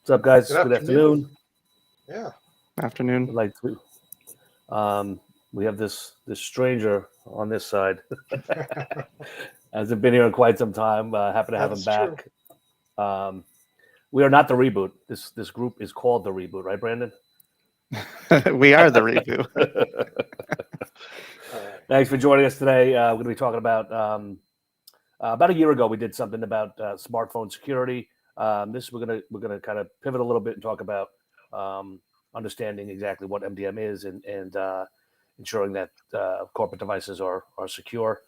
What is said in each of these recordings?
What's up, guys? Good Good afternoon. afternoon. Yeah. I'd Afternoon. like to. We have this stranger on this side. Hasn't been here in quite some time. Happy to have That him is true. back. Um, we are not the reboot. This group is called the reboot, right, Brandon? We are the reboot. All right. Thanks for joining us today. We're going to be talking about a year ago. We did something about smartphone security. This we're gonna kind of pivot a little bit and talk about um, understanding exactly what MDM is and ensuring that corporate devices are secure.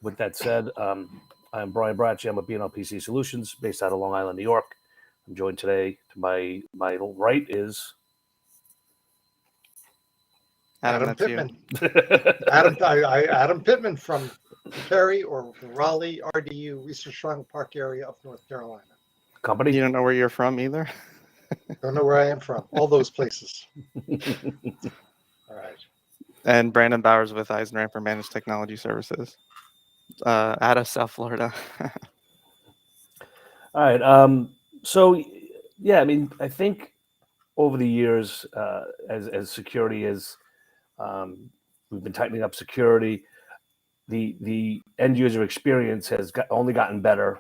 With that said, I'm Brian Bracci. I'm with B&L PC Solutions, based out of Long Island, New York. I'm joined today to my right is Adam, Adam that's you. Pittman. Adam Pittman from Perry or Raleigh RDU, Research Triangle Park area of North Carolina. company. You don't know where you're from either? Don't know where I am from. All those places. All right. And Brandon Bowers with Eisenramper Managed Technology Services out of South Florida. All right. So, yeah, I mean, I think over the years, as security is, um, we've been tightening up security. The end user experience has only gotten better,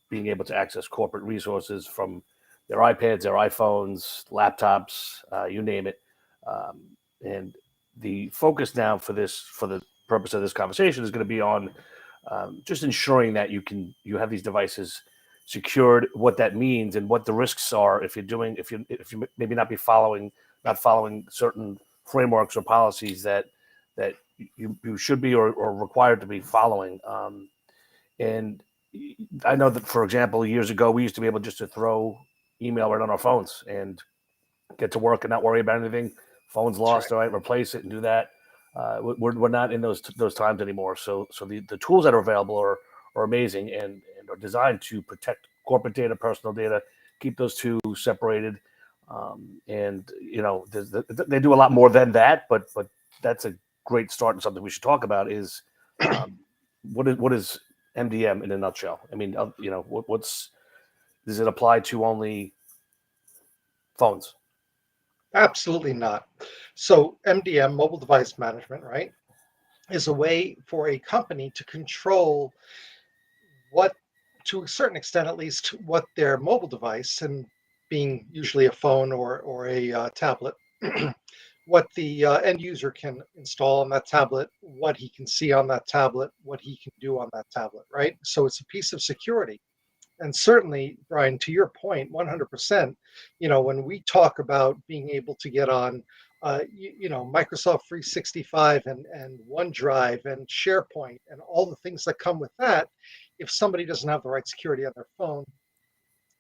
being able to access corporate resources from their iPads, their iPhones, laptops, you name it. Um, and the focus now for the purpose of this conversation, is going to be on just ensuring that you have these devices secured, what that means, and what the risks are if you maybe not following certain frameworks or policies that you should be or required to be following. And I know that, for example, years ago, we used to be able just to throw email right on our phones and get to work and not worry about anything. Phone's That's right. lost, all right, replace it and do that. We're not in those times anymore. So the tools that are available are amazing and are designed to protect corporate data, personal data, keep those two separated. And they do a lot more than that, but that's a great start and something we should talk about. Is what is MDM in a nutshell? I mean, what's does it apply to only phones? Absolutely not. So MDM, mobile device management, right, is a way for a company to control what, to a certain extent at least, what their mobile device, and being usually a phone or a tablet, what the end user can install on that tablet, what he can see on that tablet, what he can do on that tablet, right? So it's a piece of security. And certainly, Brian, to your point, 100%, when we talk about being able to get on, Microsoft 365 and OneDrive and SharePoint and all the things that come with that, if somebody doesn't have the right security on their phone,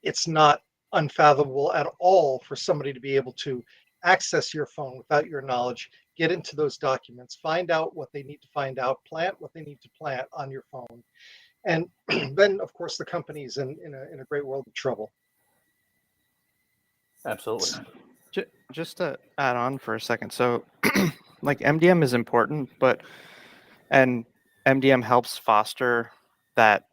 it's not unfathomable at all for somebody to be able to access your phone without your knowledge, get into those documents, find out what they need to find out, plant what they need to plant on your phone. And then, of course, the company's in a great world of trouble. Absolutely. Just to add on for a second. So, like MDM is important, and MDM helps foster that,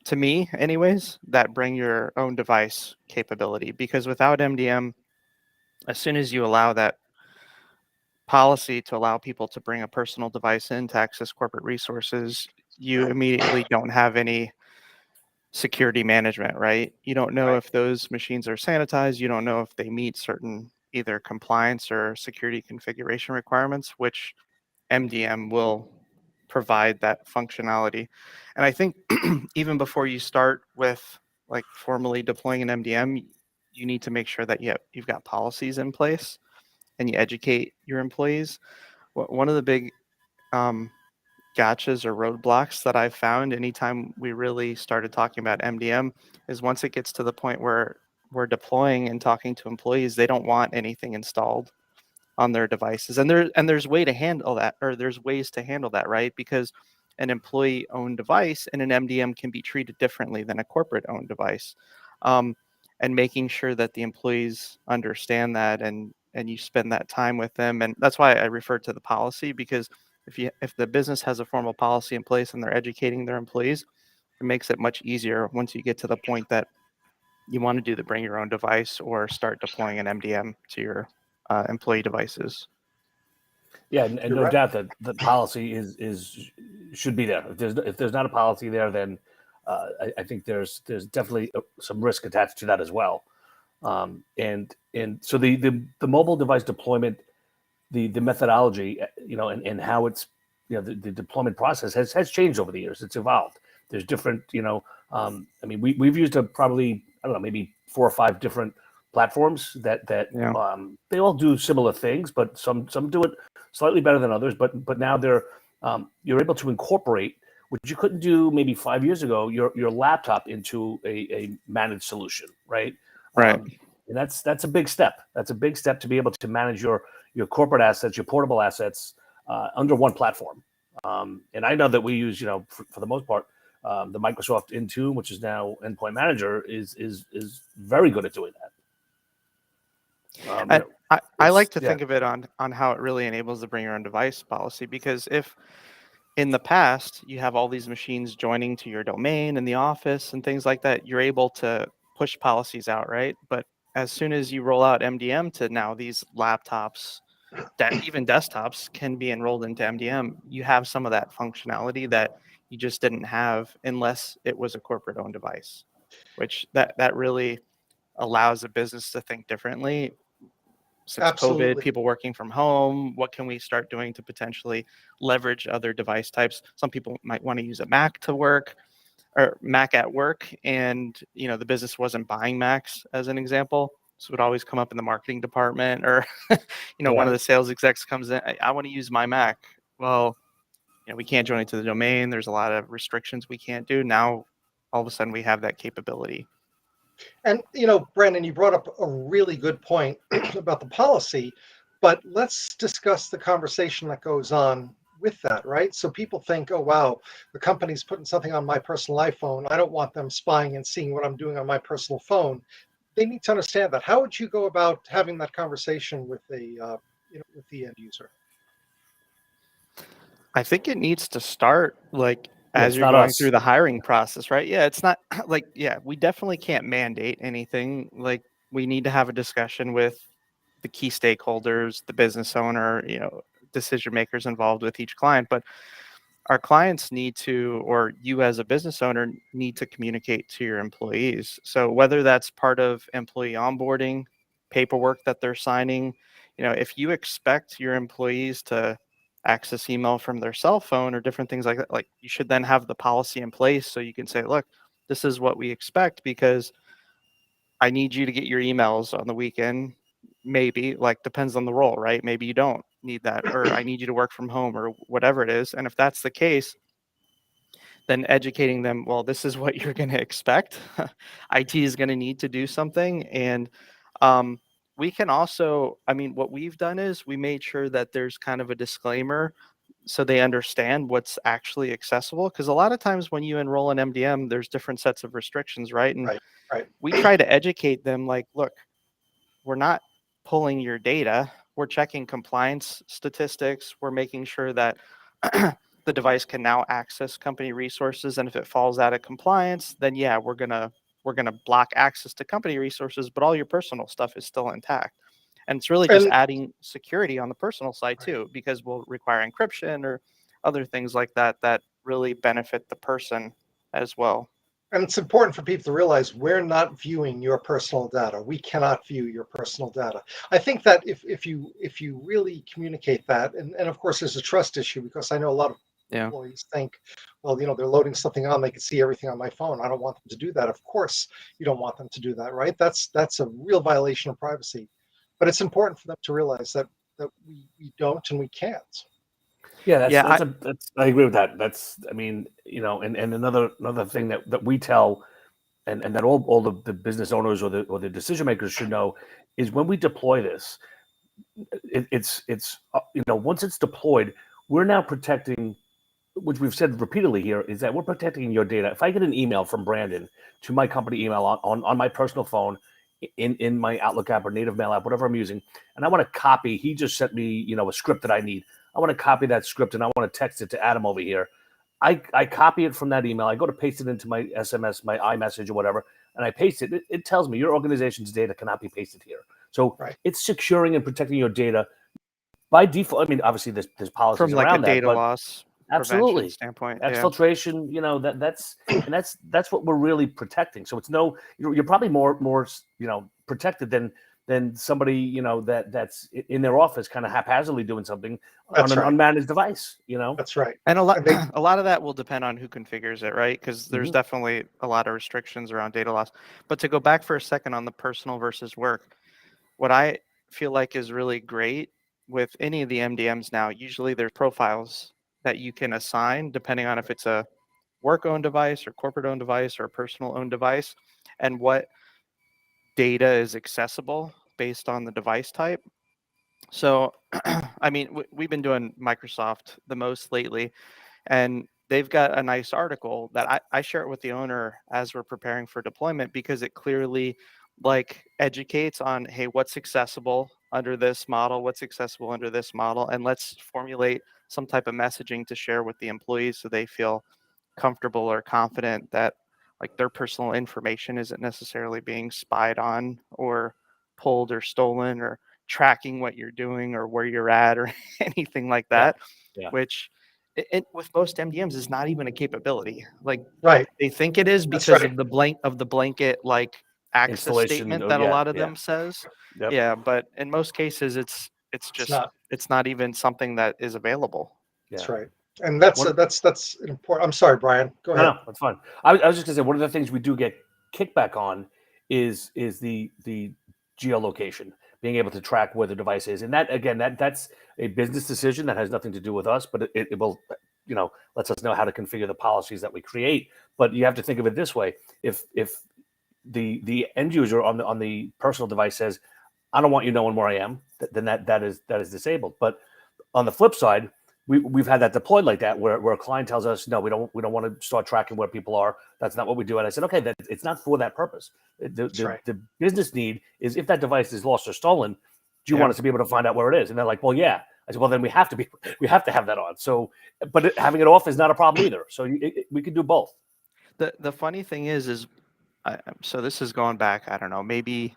to me, anyways, that bring your own device capability. Because without MDM, as soon as you allow that policy to allow people to bring a personal device in to access corporate resources, you immediately don't have any security management, right? You don't know Right. if those machines are sanitized. You don't know if they meet certain either compliance or security configuration requirements, which MDM will provide that functionality. And I think even before you start with like formally deploying an MDM, you need to make sure that you've got policies in place and you educate your employees. One of the big um, gotchas or roadblocks that I've found anytime we really started talking about MDM is once it gets to the point where we're deploying and talking to employees, they don't want anything installed on their devices. And there's way to handle that, or there's ways to handle that, right? Because an employee owned device in an MDM can be treated differently than a corporate owned device. Um, and making sure that the employees understand that and you spend that time with them. And that's why I refer to the policy, because if the business has a formal policy in place and they're educating their employees, it makes it much easier once you get to the point that you want to do the bring your own device or start deploying an MDM to your employee devices. Yeah, and You're no right. doubt that the policy should be there. If there's not a policy there, then I think there's definitely some risk attached to that as well. And so the mobile device deployment, the methodology, and how it's, the deployment process has changed over the years. It's evolved. There's different, I mean, we've used probably, I don't know, maybe 4 or 5 different platforms that Yeah. they all do similar things, but some do it slightly better than others. But now you're able to incorporate, which you couldn't do maybe 5 years ago, your laptop into a managed solution, right? Right. And that's a big step. That's a big step to be able to manage your corporate assets, your portable assets under one platform. And I know that we use, for the most part, the Microsoft Intune, which is now Endpoint Manager, is very good at doing that. And I like to yeah. think of it on how it really enables the bring your own device policy, because if in the past you have all these machines joining to your domain in the office and things like that, you're able to push policies out, right? But as soon as you roll out MDM to now, these laptops, even desktops can be enrolled into MDM. You have some of that functionality that you just didn't have unless it was a corporate owned device, which that really allows a business to think differently. Since COVID, Absolutely. people working from home, what can we start doing to potentially leverage other device types? Some people might want to use a Mac to work, or Mac at work, and the business wasn't buying Macs, as an example. So it would always come up in the marketing department, or one of Yeah. the sales execs comes in, I want to use my Mac. Well, we can't join it to the domain. There's a lot of restrictions we can't do. Now, all of a sudden, we have that capability. And, Brandon, you brought up a really good point about the policy, but let's discuss the conversation that goes on with that, right? So people think, oh, wow, the company's putting something on my personal iPhone. I don't want them spying and seeing what I'm doing on my personal phone. They need to understand that. How would you go about having that conversation with with the end user? I think it needs to start Yeah, as it's you're not going us. through the hiring process, right? Yeah, it's not we definitely can't mandate anything. We need to have a discussion with the key stakeholders, the business owner, decision makers involved with each client. But our clients need to, or you as a business owner need to communicate to your employees. So whether that's part of employee onboarding, paperwork that they're signing, if you expect your employees to access email from their cell phone or different things like that, you should then have the policy in place so you can say, look, this is what we expect, because I need you to get your emails on the weekend. Maybe, depends on the role, right? Maybe you don't need that, or I need you to work from home, or whatever it is. And if that's the case, then educating them, well, this is what you're going to expect. IT is going to need to do something. And we can also, what we've done is we made sure that there's kind of a disclaimer so they understand what's actually accessible. Because a lot of times when you enroll in MDM, there's different sets of restrictions, right? And Right, right. we try to educate them, look, we're not pulling your data. We're checking compliance statistics. We're making sure that the device can now access company resources. And if it falls out of compliance, then yeah, we're gonna block access to company resources, but all your personal stuff is still intact. And it's really just And adding security on the personal side too, because we'll require encryption or other things like that that really benefit the person as well. And it's important for people to realize we're not viewing your personal data. We cannot view your personal data. I think that if you really communicate that, and of course there's a trust issue, because I know a lot of Yeah. employees think, well, they're loading something on, they can see everything on my phone. I don't want them to do that. Of course, you don't want them to do that, right? That's a real violation of privacy. But it's important for them to realize that we don't and we can't. Yeah, Yeah, I agree with that. I mean, and another thing that we tell, and that all the business owners or the decision makers should know, is when we deploy this, it's once it's deployed, we're now protecting, which we've said repeatedly here, is that we're protecting your data. If I get an email from Brandon to my company email on my personal phone, in my Outlook app or Native Mail app, whatever I'm using, and I want to copy, he just sent me, a script that I need. I want to copy that script and I want to text it to Adam over here. I copy it from that email. I go to paste it into my SMS, my iMessage or whatever, and I paste it, it tells me your organization's data cannot be pasted here. So Right. it's securing and protecting your data by default. I mean, obviously there's policies From like a around that, data but loss prevention absolutely standpoint. Yeah. exfiltration, that's what we're really protecting. So it's you're probably more protected than somebody that's in their office kind of haphazardly doing something That's on an right. unmanaged device. That's right. And And they, a lot of that will depend on who configures it, right? Because there's Mhm. definitely a lot of restrictions around data loss. But to go back for a second on the personal versus work, what I feel like is really great with any of the MDMs now, usually there's profiles that you can assign depending on if it's a work-owned device or corporate-owned device or a personal-owned device, and what data is accessible based on the device type. So, I mean, we've been doing Microsoft the most lately, and they've got a nice article that I share it with the owner as we're preparing for deployment, because it clearly like educates on, hey, what's accessible under this model, what's accessible under this model, and let's formulate some type of messaging to share with the employees so they feel comfortable or confident that like their personal information isn't necessarily being spied on or pulled or stolen or tracking what you're doing or where you're at or anything like Yeah, that, yeah, which it with most MDMs is not even a capability. Like right. they think it is That's because right. of the blanket like access installation. statement Oh that a yeah, lot of yeah, them says. yep, Yeah, but in most cases it's It's just not. it's not even something that is available. yeah. That's right. And that's One, that's an important. I'm sorry, Brian. Go No, ahead. no, that's fine. I was just gonna say one of the things we do get kickback on is the geolocation, being able to track where the device is, and that again that's a business decision that has nothing to do with us, but it will lets us know how to configure the policies that we create. But you have to think of it this way: if the end user on the personal device says, "I don't want you knowing where I am," then that is disabled. But on the flip side, we've had that deployed like that where a client tells us, no, we don't want to start tracking where people are. That's not what we do. And I said, okay, it's not for that purpose. The, That's the, right. the business need is if that device is lost or stolen, do you Yeah. want us to be able to find out where it is? And they're like, well, yeah. I said, well, then we have to have that on. So, but having it off is not a problem either. So we could do both. The funny thing is so this is going back, I don't know, maybe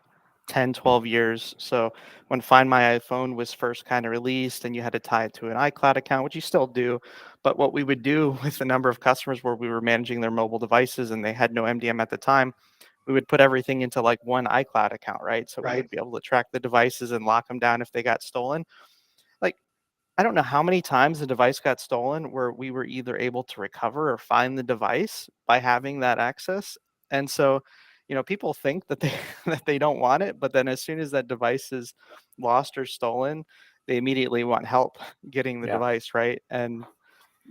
10, 12 years. So when Find My iPhone was first kind of released and you had to tie it to an iCloud account, which you still do. But what we would do with the number of customers where we were managing their mobile devices and they had no MDM at the time, we would put everything into like one iCloud account, right? So we Right. would be able to track the devices and lock them down if they got stolen. Like, I don't know how many times the device got stolen where we were either able to recover or find the device by having that access. And so, people think that they that they don't want it, but then as soon as that device is lost or stolen, they immediately want help getting the Yeah, device, right? And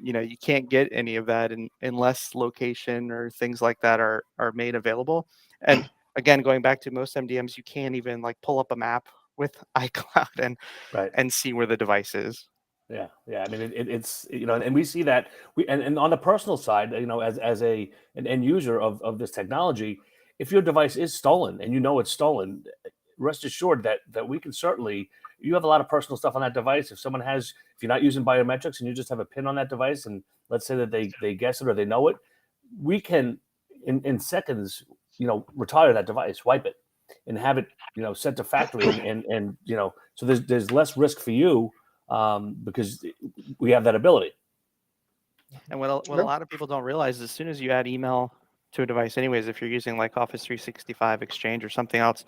you can't get any of that unless location or things like that are made available. And again, going back to most MDMs, you can't even like pull up a map with iCloud right. and see where the device is. Yeah, yeah. I mean, it's and we see that and on the personal side, as an end user of this technology, if your device is stolen and it's stolen, rest assured that we can certainly. You have a lot of personal stuff on that device. If you're not using biometrics and you just have a pin on that device, and let's say that they guess it or they know it, we can in seconds, retire that device, wipe it, and have it, sent to factory, and so there's less risk for you because we have that ability. And what a Yep. lot of people don't realize is as soon as you add email to a device, anyways, if you're using like Office 365 Exchange or something else,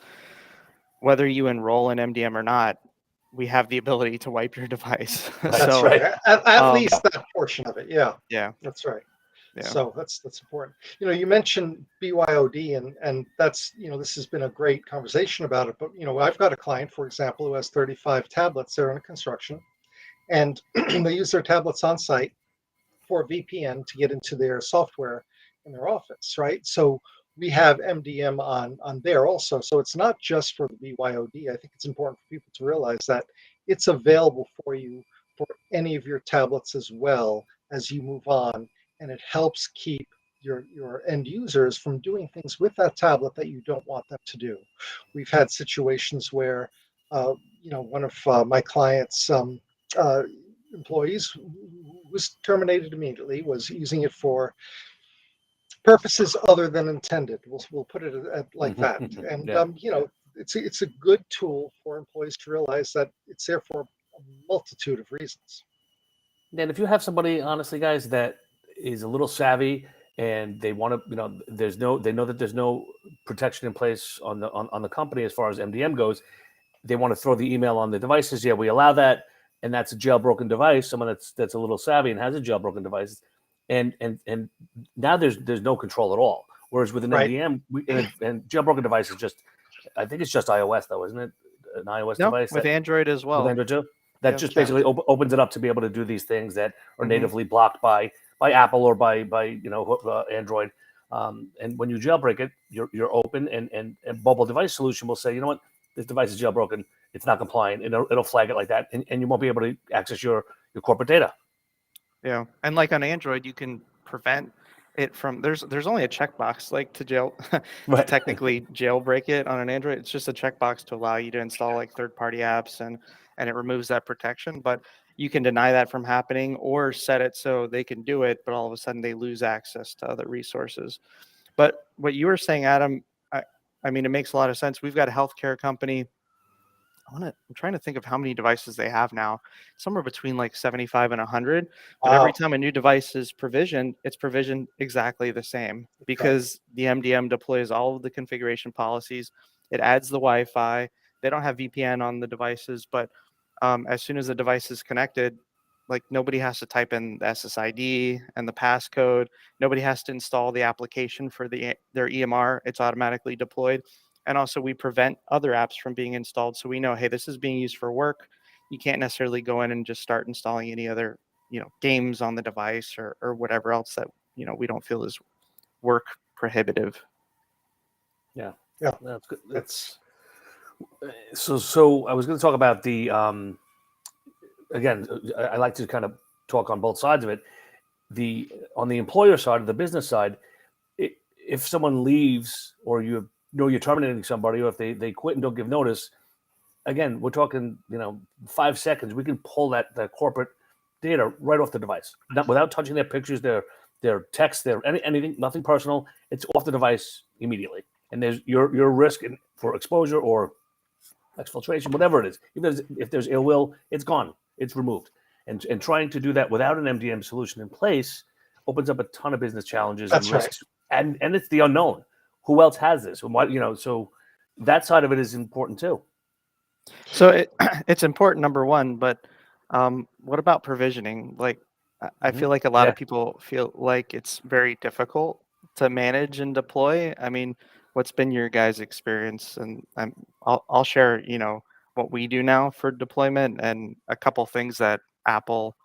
whether you enroll in MDM or not, we have the ability to wipe your device. Right, That's So, right. At um, least that portion of it. Yeah. yeah, That's right. yeah, So that's important. You mentioned BYOD, and that's this has been a great conversation about it. But I've got a client, for example, who has 35 tablets. They're in construction, and they use their tablets on site for VPN to get into their software in their office, right? So we have MDM on there also. So it's not just for the BYOD. I think it's important for people to realize that it's available for you for any of your tablets as well as you move on, and it helps keep your end users from doing things with that tablet that you don't want them to do. We've had situations where one of my clients uh, employees who was terminated immediately was using it for purposes other than intended. We'll put it like that. And Yeah. it's a good tool for employees to realize that it's there for a multitude of reasons. And if you have somebody, honestly, guys, that is a little savvy and they want to, they know that there's no protection in place on the company as far as MDM goes. They want to throw the email on the devices. Yeah, we allow that, and that's a jailbroken device. Someone that's a little savvy and has a jailbroken device, and now there's no control at all. Whereas with an Right. MDM, and jailbroken device is just, I think it's just iOS though, isn't it? An iOS No, device with Android as well. with Android too. That Yep. just basically opens it up to be able to do these things that are Mhm. natively blocked by Apple or by Android. And when you jailbreak it, you're open, and mobile device solution will say, you know what, this device is jailbroken, it's not compliant, and it'll flag it like that, and you won't be able to access your corporate data. Yeah, and like on Android, you can prevent it from. There's only a checkbox like to Right. technically jailbreak it on an Android. It's just a checkbox to allow you to install like third-party apps, and it removes that protection. But you can deny that from happening or set it so they can do it, but all of a sudden they lose access to other resources. But what you were saying, Adam, I mean, it makes a lot of sense. We've got a healthcare company. I'm trying to think of how many devices they have now. Somewhere between like 75 and 100. But Wow. every time a new device is provisioned, it's provisioned exactly the same because the MDM deploys all of the configuration policies. It adds the Wi-Fi. They don't have VPN on the devices, but as soon as the device is connected, like nobody has to type in the SSID and the passcode. Nobody has to install the application for their EMR. It's automatically deployed. And also we prevent other apps from being installed. So we know, hey, this is being used for work. You can't necessarily go in and just start installing any other, games on the device or whatever else that, we don't feel is work prohibitive. Yeah. Yeah. That's good. It's So I was going to talk about the again. I like to kind of talk on both sides of it. On the employer side, or the business side, if someone leaves, or you're terminating somebody, or if they quit and don't give notice, again, we're talking 5 seconds. We can pull that corporate data right off the device, without touching their pictures, their text, anything, nothing personal. It's off the device immediately, and there's your risk for exposure or exfiltration, whatever it is. If there's ill will, it's gone. It's removed. And trying to do that without an MDM solution in place opens up a ton of business challenges and That's right. risks. And it's the unknown. Who else has this? And what so that side of it is important too. So it's important, number one, but what about provisioning? Like, I feel like a lot of people feel like it's very difficult to manage and deploy. I mean, what's been your guys' experience? And I'll share, what we do now for deployment and a couple things that Apple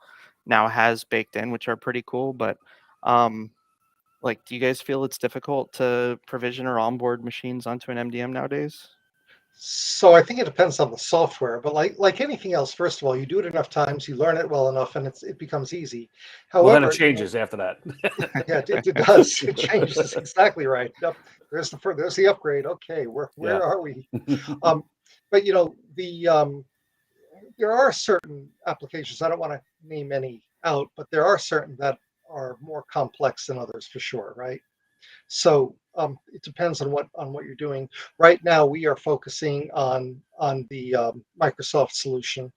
now has baked in, which are pretty cool. But like, do you guys feel it's difficult to provision or onboard machines onto an MDM nowadays? So I think it depends on the software, but like anything else, first of all, you do it enough times, you learn it well enough, and it becomes easy. Well, then However, it changes after that. yeah, it does. It changes. Exactly right. Yep. There's the upgrade. Okay, where are we? But there are certain applications. I don't want to name any out, but there are certain that are more complex than others for sure, right? So it depends on what you're doing. Right now, we are focusing on the Microsoft solution.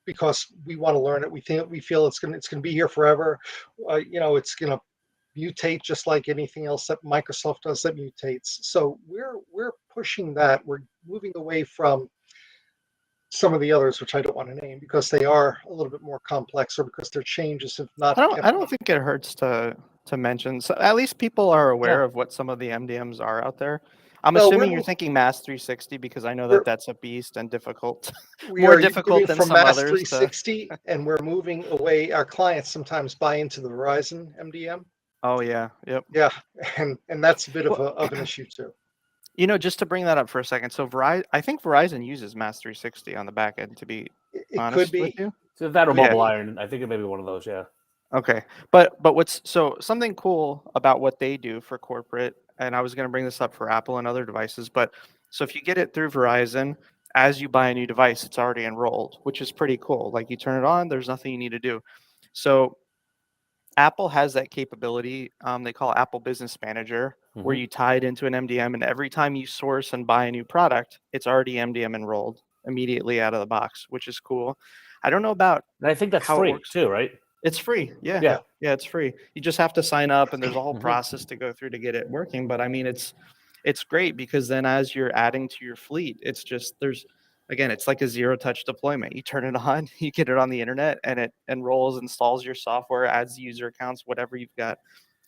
Because we want to learn it. We feel it's gonna be here forever. It's gonna mutate just like anything else that Microsoft does that mutates. So we're pushing that. We're moving away from some of the others, which I don't want to name because they are a little bit more complex, or because their changes have not kept I don't think it hurts to mention. So at least people are aware Yeah. of what some of the MDMs are out there. I'm No, assuming you're thinking Mass 360 because I know that we're that's a beast and difficult, we more are difficult moving than from some Mass others. 360, and we're moving away. Our clients sometimes buy into the Verizon MDM. Oh yeah, yep. Yeah, and that's a bit of Well, of an issue too. just to bring that up for a second. So I think Verizon uses Mass 360 on the back end. To be It could honest with be. you. So that or Could Mobile be. Iron, I think it may be one of those. Yeah. Okay. But what's so something cool about what they do for corporate, and I was going to bring this up for Apple and other devices, but so if you get it through Verizon, as you buy a new device, it's already enrolled, which is pretty cool. Like you turn it on, there's nothing you need to do. So Apple has that capability. They call Apple Business Manager, where Mhm. you tie it into an MDM, and every time you source and buy a new product, it's already MDM enrolled immediately out of the box, which is cool. I don't know about And I think that's how it free works. too, right? It's free. Yeah. Yeah. Yeah, it's free. You just have to sign up and there's a whole Mhm. process to go through to get it working. But I mean, it's great because then as you're adding to your fleet, it's just there's again, it's like a zero touch deployment. You turn it on, you get it on the internet and it enrolls, installs your software, adds user accounts, whatever you've got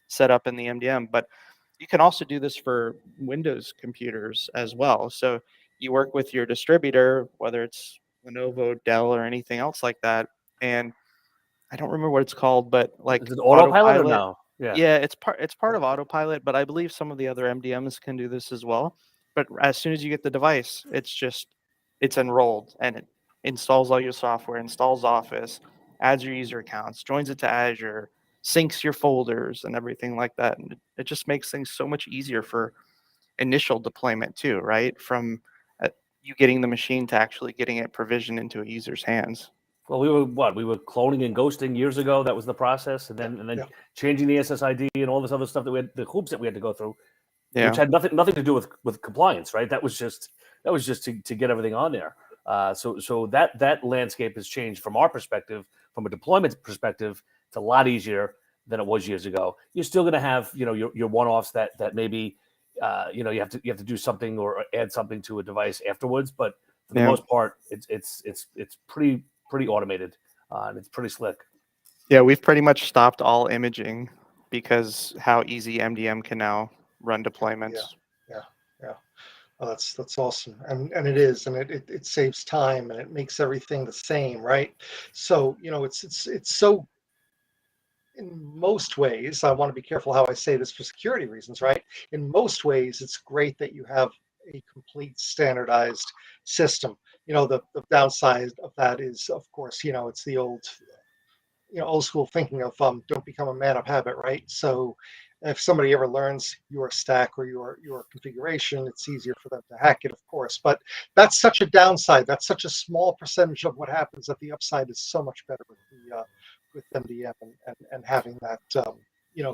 set up in the MDM. But you can also do this for Windows computers as well. So you work with your distributor, whether it's Lenovo, Dell, or anything else like that, and I don't remember what it's called, but like Is it autopilot or Autopilot. no? Yeah. Yeah, it's part of Autopilot, but I believe some of the other MDMs can do this as well. But as soon as you get the device, it's enrolled and it installs all your software, installs Office, adds your user accounts, joins it to Azure, syncs your folders and everything like that. And it just makes things so much easier for initial deployment too, right? From you getting the machine to actually getting it provisioned into a user's hands. Well, we were cloning and ghosting years ago. That was the process, and Yeah, then yeah. changing the SSID and all this other stuff that we had, the hoops that we had to go through, which Yeah. had nothing to do with compliance, right? That was just to get everything on there. So that landscape has changed from our perspective, from a deployment perspective. It's a lot easier than it was years ago. You're still going to have your one-offs that maybe you have to do something or add something to a device afterwards, but for the Yeah. most part, it's pretty automated and it's pretty slick. Yeah, we've pretty much stopped all imaging because how easy MDM can now run deployments. Yeah, yeah. Oh, that's awesome, and it is, and it saves time and it makes everything the same, right? So it's so in most ways. I want to be careful how I say this for security reasons, right? In most ways, it's great that you have a complete standardized system. The downside of that is, of course, it's the old school thinking of don't become a man of habit, right? So if somebody ever learns your stack or your configuration, it's easier for them to hack it, of course. But that's such a downside. That's such a small percentage of what happens that the upside is so much better with MDM and having that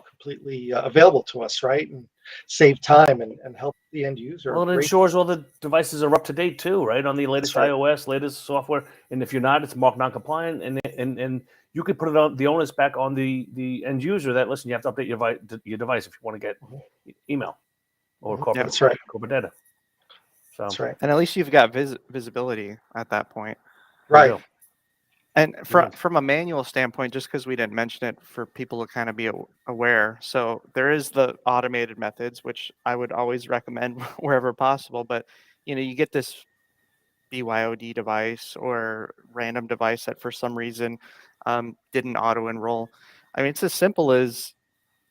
completely available to us, right? And save time and help the end user. Well, it Great. ensures all the devices are up to date too, right? On the latest That's right. iOS, latest software, and if you're not, it's marked non-compliant, and you could put it on the onus back on the end user that listen, you have to update your device if you want to get email or Mhm. corporate That's right. corporate data. So That's right. And at least you've got visibility at that point. we Right. do. And Mhm. from a manual standpoint, just because we didn't mention it for people to kind of be aware, so there is the automated methods, which I would always recommend wherever possible. But you get this BYOD device or random device that for some reason didn't auto enroll. I mean, it's as simple as,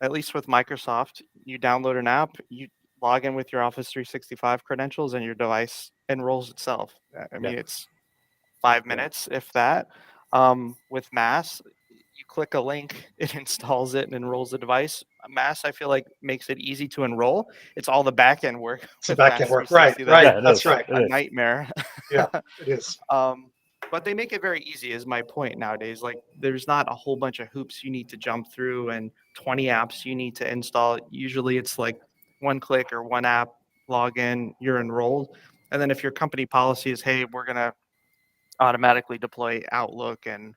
at least with Microsoft, you download an app, you log in with your Office 365 credentials, and your device enrolls itself. I Yeah. mean, it's 5 Yeah. minutes, if that. With Mass, you click a link, it installs it and enrolls the device. Mass, I feel like, makes it easy to enroll. It's all the back end work It's the with back Mass end work. Right. 360 that's Right. Yeah, it That's is. right. It a is. nightmare. Yeah, it is. But they make it very easy, is my point nowadays. Like, there's not a whole bunch of hoops you need to jump through and 20 apps you need to install. Usually it's like one click or one app, log in, you're enrolled. And then if your company policy is, hey, we're going to automatically deploy Outlook and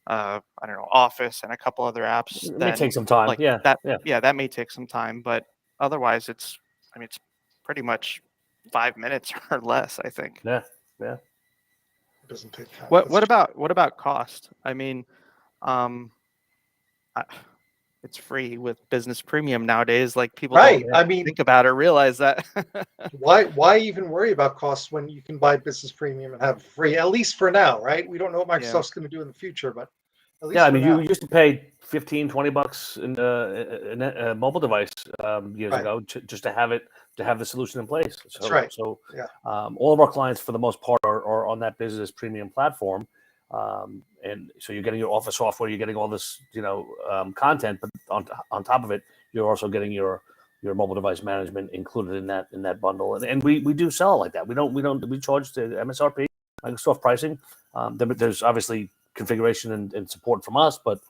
I don't know, Office and a couple other apps, It may then take some time. like Yeah. that, Yeah. yeah, that may take some time. But otherwise, it's pretty much 5 minutes or less, I think. Yeah. Yeah. It doesn't take time. What That's what true. about what about cost? I mean, um, I, it's free with business premium nowadays. Like, people don't Right. I mean, think about or realize that. why even worry about costs when you can buy business premium and have free, at least for now, right? We don't know what Yeah. Microsoft's going to do in the future, but at Yeah, least I for mean, you now. used to pay $15-20 in a mobile device years Right. ago just to have the solution in place. That's right. So Yeah. all of our clients, for the most part, are on that business premium platform, and so you're getting your Office software, you're getting all this content, but on top of it, you're also getting your mobile device management included in that bundle, and we do sell like that. We charge the MSRP, Microsoft pricing. There's obviously configuration and support from us, but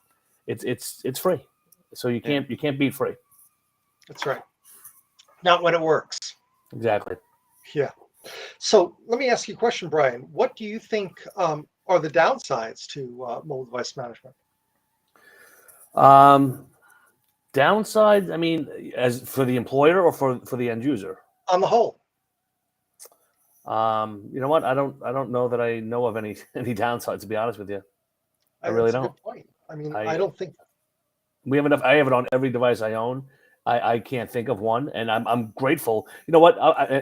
it's free. So you can't beat free. That's right. Not when it works. Exactly. Yeah. So let me ask you a question, Brian. What do you think are the downsides to mobile device management? Downside, I mean, as for the employer or for the end user? On the whole, You know what? I don't know that I know of any downsides, to be honest with you. I really that's a don't. good point. I mean, I I don't think. we have enough. I have it on every device I own. I can't think of one, and I'm grateful. You know what?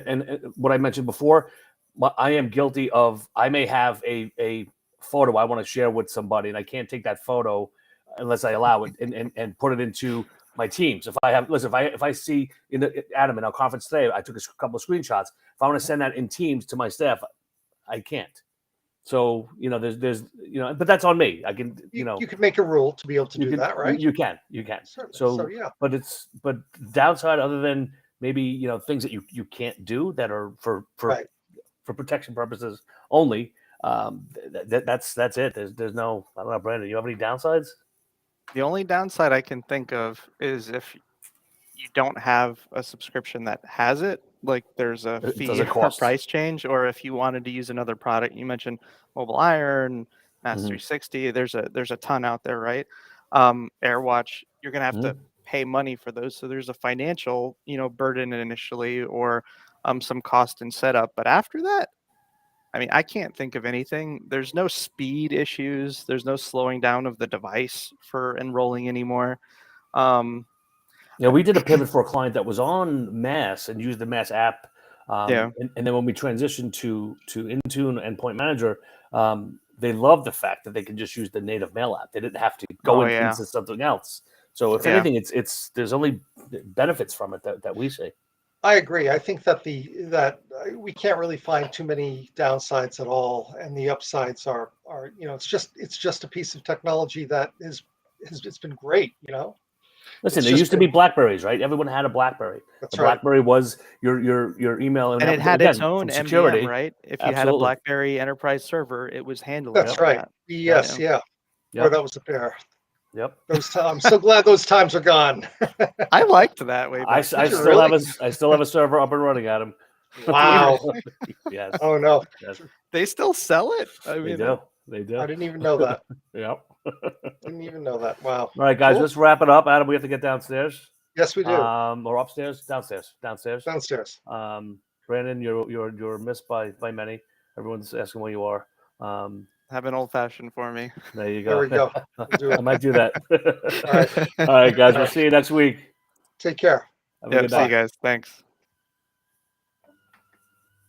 And what I mentioned before, I am guilty of. I may have a photo I want to share with somebody, and I can't take that photo unless I allow it and put it into my Teams. If I have listen, if I see Adam in our conference today, I took a couple of screenshots. If I want to send that in Teams to my staff, I can't. So there's but that's on me. I can You could make a rule to be able to do that, right? You can. Certainly. So yeah. but downside other than maybe things that you can't do that are for Right. for protection purposes only. That's it. There's no. I don't know, Brandon. You have any downsides? The only downside I can think of is if you don't have a subscription that has it, like there's a Does fee it or cost? price change, or if you wanted to use another product. You mentioned Mobile Iron, Mass Mhm. 360. There's a ton out there, right? AirWatch, you're gonna have to pay money for those, so there's a financial burden initially, or some cost in setup. But after that, I mean, I can't think of anything. There's no speed issues. There's no slowing down of the device for enrolling anymore. Um, Yeah, we did a pivot for a client that was on Mass and used the Mass app. Yeah. And then when we transitioned to Intune and Point Manager, they loved the fact that they could just use the native mail app. They didn't have to go into something else. So if anything, it's there's only benefits from it that we see. I agree. I think that we can't really find too many downsides at all, and the upsides are it's just a piece of technology that it's been great. Listen, there used to be Blackberries, right? Everyone had a Blackberry. That's the right. BlackBerry was your email and it had its own security, MDM, right? If you had a BlackBerry enterprise server, it was handling That's right. that. Yes, yeah. Or that was a pair. Yep. I'm so glad those times are gone. I liked that way. I still have a server up and running, Adam. Wow. Yes. Oh no. Yes. They still sell it. I mean, They do. I didn't even know that. Yep. Didn't even know that. Wow. All right, guys, let's wrap it up. Adam, we have to get downstairs. Yes, we do. Or upstairs, downstairs. Downstairs. Brandon, you're missed by many. Everyone's asking where you are. Have an old fashioned for me. There you go. There we go. We'll do it. I might do that. All right. All right, guys. We'll see you next week. Take care. Have a good night. See you guys. Thanks.